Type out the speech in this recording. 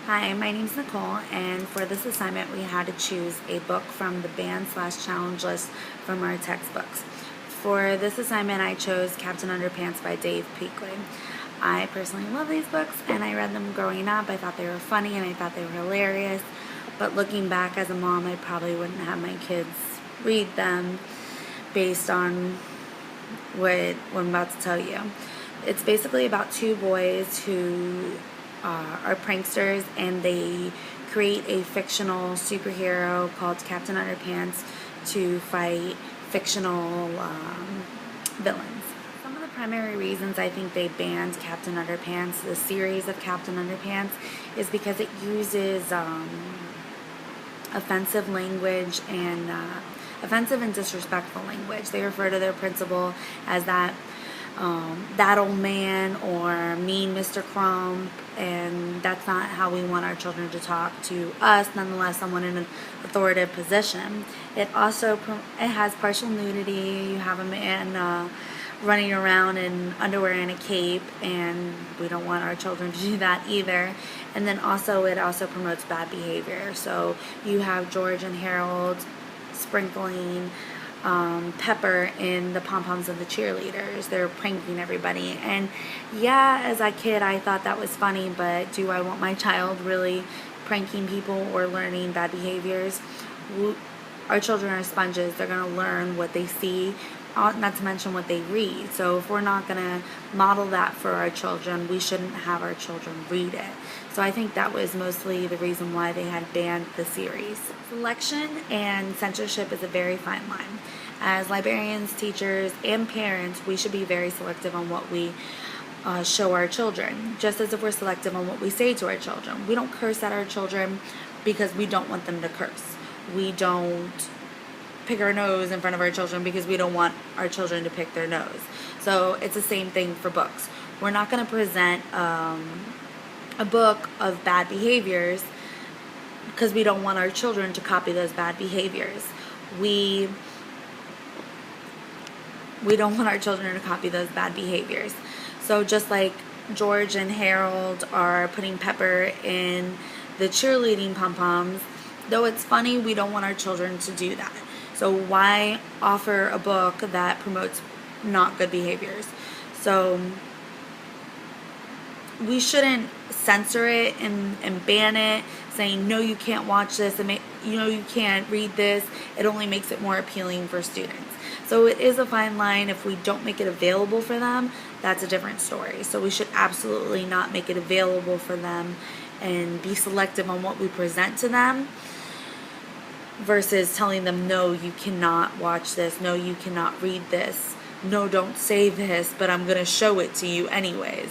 Hi, my name is Nicole, and for this assignment we had to choose a book from the banned/challenge list from our textbooks. For this assignment I chose Captain Underpants by Dave Pilkey. I personally love these books and I read them growing up. I thought they were funny and I thought they were hilarious, but looking back as a mom I probably wouldn't have my kids read them based on what I'm about to tell you. It's basically about two boys who are pranksters, and they create a fictional superhero called Captain Underpants to fight fictional villains. Some of the primary reasons I think they banned Captain Underpants, the series of Captain Underpants, is because it uses offensive language and offensive and disrespectful language. They refer to their principal as that old man or mean Mr. Crump, and that's not how we want our children to talk to us, nonetheless someone in an authoritative position. It has partial nudity. You have a man running around in underwear and a cape, and we don't want our children to do that either. And then it also promotes bad behavior. So you have George and Harold sprinkling pepper in the pom-poms of the cheerleaders. They're pranking everybody, and yeah, as a kid I thought that was funny, but do I want my child really pranking people or learning bad behaviors? Our children are sponges. They're going to learn what they see, not to mention what they read. So if we're not going to model that for our children, we shouldn't have our children read it. So I think that was mostly the reason why they had banned the series. Selection and censorship is a very fine line. As librarians, teachers, and parents, we should be very selective on what we show our children, just as if we're selective on what we say to our children. We don't curse at our children because we don't want them to curse. We don't pick our nose in front of our children because we don't want our children to pick their nose. So it's the same thing for books. We're not going to present a book of bad behaviors because we don't want our children to copy those bad behaviors. We don't want our children to copy those bad behaviors. So just like George and Harold are putting pepper in the cheerleading pom-poms, though it's funny, we don't want our children to do that. So why offer a book that promotes not good behaviors? So we shouldn't censor it and ban it, saying no, you can't watch this, and you can't read this. It only makes it more appealing for students. So it is a fine line. If we don't make it available for them, that's a different story. So we should absolutely not make it available for them and be selective on what we present to them, versus telling them, no, you cannot watch this, no, you cannot read this, no, don't say this, but I'm going to show it to you anyways.